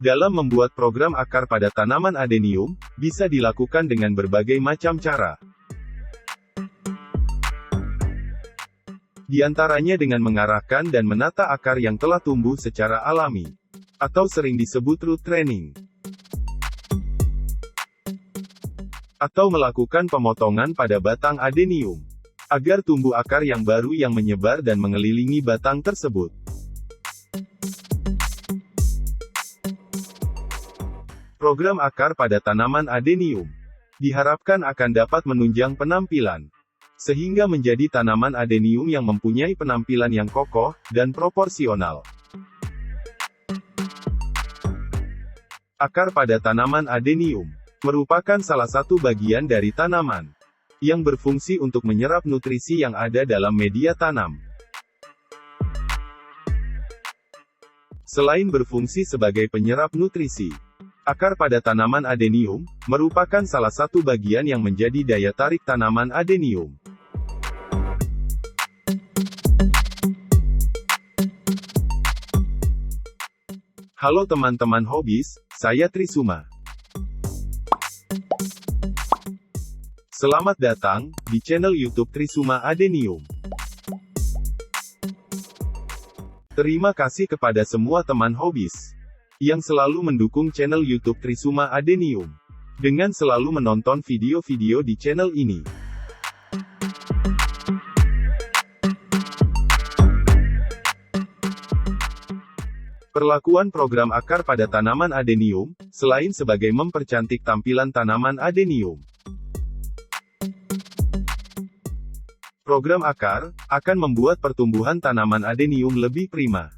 Dalam membuat program akar pada tanaman adenium, bisa dilakukan dengan berbagai macam cara. Di antaranya dengan mengarahkan dan menata akar yang telah tumbuh secara alami, atau sering disebut root training. Atau melakukan pemotongan pada batang adenium, agar tumbuh akar yang baru yang menyebar dan mengelilingi batang tersebut. Program akar pada tanaman adenium diharapkan akan dapat menunjang penampilan, sehingga menjadi tanaman adenium yang mempunyai penampilan yang kokoh dan proporsional. Akar pada tanaman adenium merupakan salah satu bagian dari tanaman yang berfungsi untuk menyerap nutrisi yang ada dalam media tanam. Selain berfungsi sebagai penyerap nutrisi, akar pada tanaman adenium merupakan salah satu bagian yang menjadi daya tarik tanaman adenium. Halo teman-teman hobis, saya Trisuma. Selamat datang di channel YouTube Trisuma Adenium. Terima kasih kepada semua teman hobis yang selalu mendukung channel YouTube Trisuma Adenium dengan selalu menonton video-video di channel ini. Perlakuan program akar pada tanaman adenium, selain sebagai mempercantik tampilan tanaman adenium, program akar akan membuat pertumbuhan tanaman adenium lebih prima.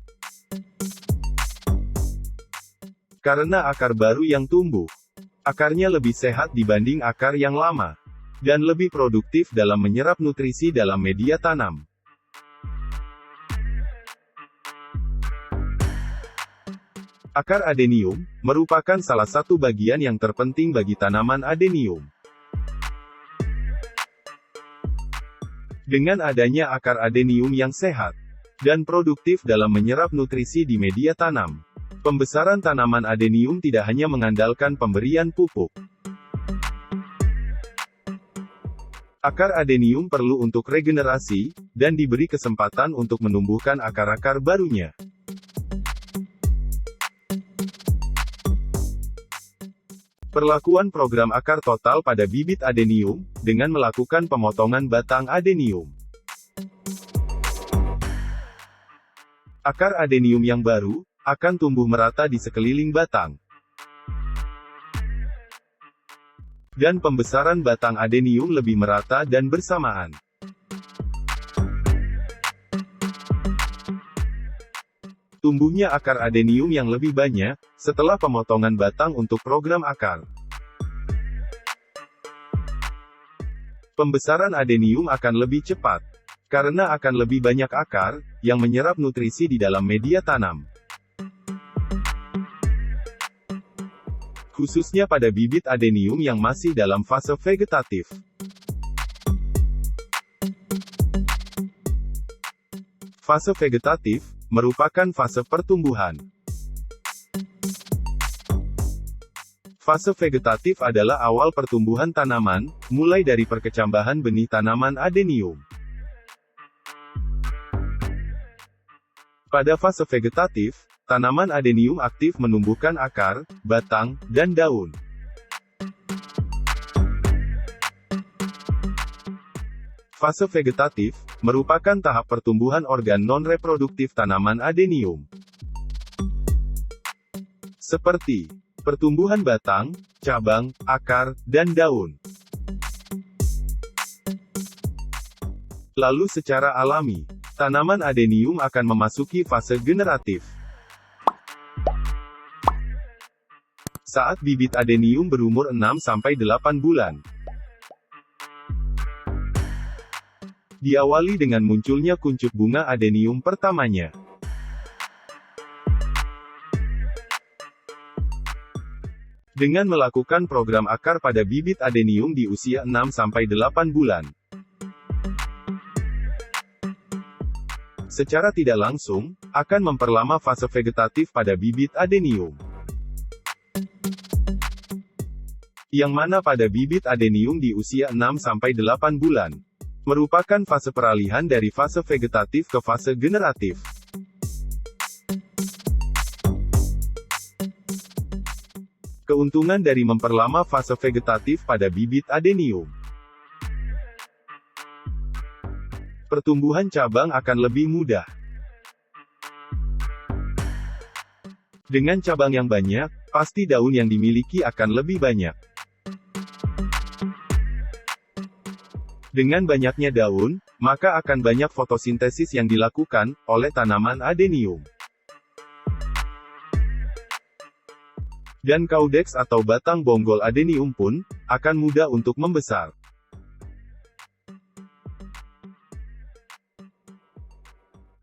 Karena akar baru yang tumbuh, akarnya lebih sehat dibanding akar yang lama, dan lebih produktif dalam menyerap nutrisi dalam media tanam. Akar adenium merupakan salah satu bagian yang terpenting bagi tanaman adenium. Dengan adanya akar adenium yang sehat dan produktif dalam menyerap nutrisi di media tanam, pembesaran tanaman adenium tidak hanya mengandalkan pemberian pupuk. Akar adenium perlu untuk regenerasi, dan diberi kesempatan untuk menumbuhkan akar-akar barunya. Perlakuan program akar total pada bibit adenium, dengan melakukan pemotongan batang adenium. Akar adenium yang baru akan tumbuh merata di sekeliling batang. Dan pembesaran batang adenium lebih merata dan bersamaan. Tumbuhnya akar adenium yang lebih banyak setelah pemotongan batang untuk program akar. Pembesaran adenium akan lebih cepat, karena akan lebih banyak akar yang menyerap nutrisi di dalam media tanam. Khususnya pada bibit adenium yang masih dalam fase vegetatif. Fase vegetatif merupakan fase pertumbuhan. Fase vegetatif adalah awal pertumbuhan tanaman, mulai dari perkecambahan benih tanaman adenium. Pada fase vegetatif, tanaman adenium aktif menumbuhkan akar, batang, dan daun. Fase vegetatif merupakan tahap pertumbuhan organ non-reproduktif tanaman adenium. Seperti pertumbuhan batang, cabang, akar, dan daun. Lalu secara alami, tanaman adenium akan memasuki fase generatif. Saat bibit adenium berumur 6-8 bulan. Diawali dengan munculnya kuncup bunga adenium pertamanya. Dengan melakukan program akar pada bibit adenium di usia 6-8 bulan. Secara tidak langsung, akan memperlama fase vegetatif pada bibit adenium. yang mana pada bibit adenium di usia 6-8 bulan, merupakan fase peralihan dari fase vegetatif ke fase generatif. Keuntungan dari memperlama fase vegetatif pada bibit adenium. Pertumbuhan cabang akan lebih mudah. Dengan cabang yang banyak, pasti daun yang dimiliki akan lebih banyak. Dengan banyaknya daun, maka akan banyak fotosintesis yang dilakukan oleh tanaman adenium. Dan caudex atau batang bonggol adenium pun akan mudah untuk membesar.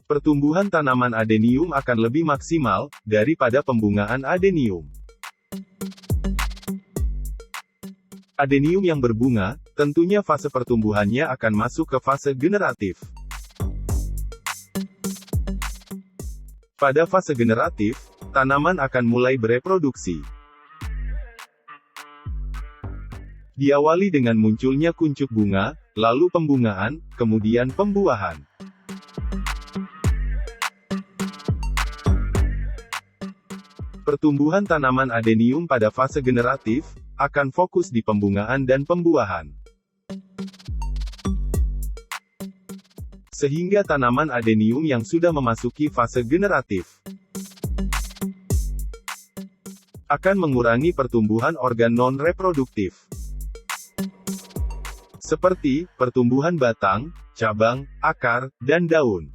Pertumbuhan tanaman adenium akan lebih maksimal daripada pembungaan adenium. Adenium yang berbunga, tentunya fase pertumbuhannya akan masuk ke fase generatif. Pada fase generatif, tanaman akan mulai bereproduksi. Diawali dengan munculnya kuncup bunga, lalu pembungaan, kemudian pembuahan. Pertumbuhan tanaman adenium pada fase generatif akan fokus di pembungaan dan pembuahan. Sehingga tanaman adenium yang sudah memasuki fase generatif akan mengurangi pertumbuhan organ non-reproduktif, seperti pertumbuhan batang, cabang, akar, dan daun.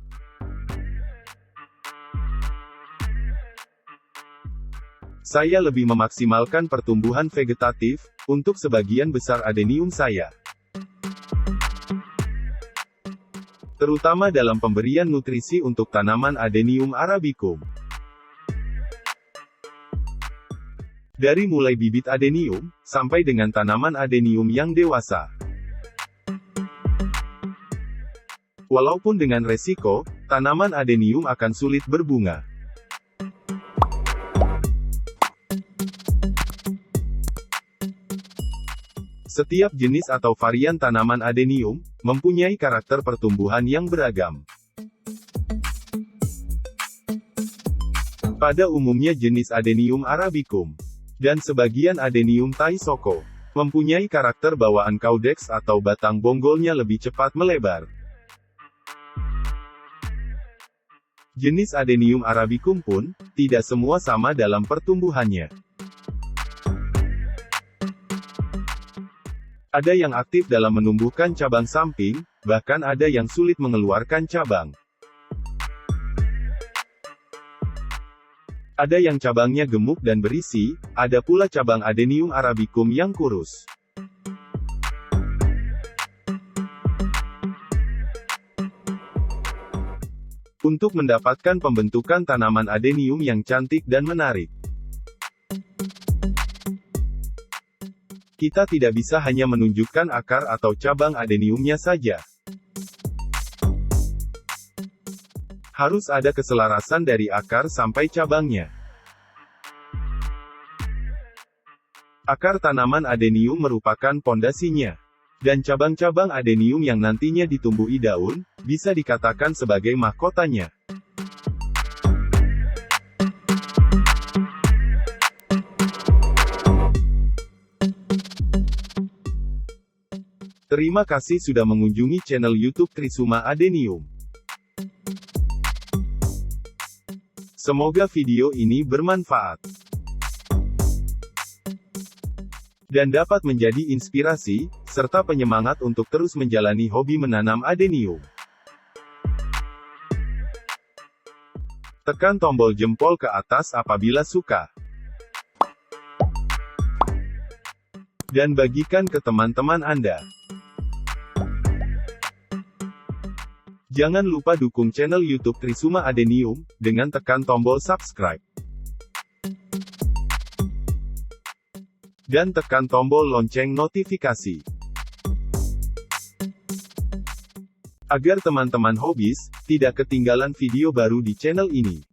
Saya lebih memaksimalkan pertumbuhan vegetatif untuk sebagian besar adenium saya, terutama dalam pemberian nutrisi untuk tanaman adenium arabicum. Dari mulai bibit adenium, sampai dengan tanaman adenium yang dewasa. Walaupun dengan resiko, tanaman adenium akan sulit berbunga. Setiap jenis atau varian tanaman adenium mempunyai karakter pertumbuhan yang beragam. Pada umumnya jenis adenium arabicum dan sebagian adenium taisoko mempunyai karakter bawaan caudex atau batang bonggolnya lebih cepat melebar. Jenis adenium arabicum pun tidak semua sama dalam pertumbuhannya. Ada yang aktif dalam menumbuhkan cabang samping, bahkan ada yang sulit mengeluarkan cabang. Ada yang cabangnya gemuk dan berisi, ada pula cabang adenium arabicum yang kurus. Untuk mendapatkan pembentukan tanaman adenium yang cantik dan menarik, kita tidak bisa hanya menunjukkan akar atau cabang adeniumnya saja. Harus ada keselarasan dari akar sampai cabangnya. Akar tanaman adenium merupakan pondasinya. Dan cabang-cabang adenium yang nantinya ditumbuhi daun, bisa dikatakan sebagai mahkotanya. Terima kasih sudah mengunjungi channel YouTube Trisuma Adenium. Semoga video ini bermanfaat dan dapat menjadi inspirasi serta penyemangat untuk terus menjalani hobi menanam adenium. Tekan tombol jempol ke atas apabila suka, dan bagikan ke teman-teman Anda. Jangan lupa dukung channel YouTube Trisuma Adenium dengan tekan tombol subscribe dan tekan tombol lonceng notifikasi agar teman-teman hobis tidak ketinggalan video baru di channel ini.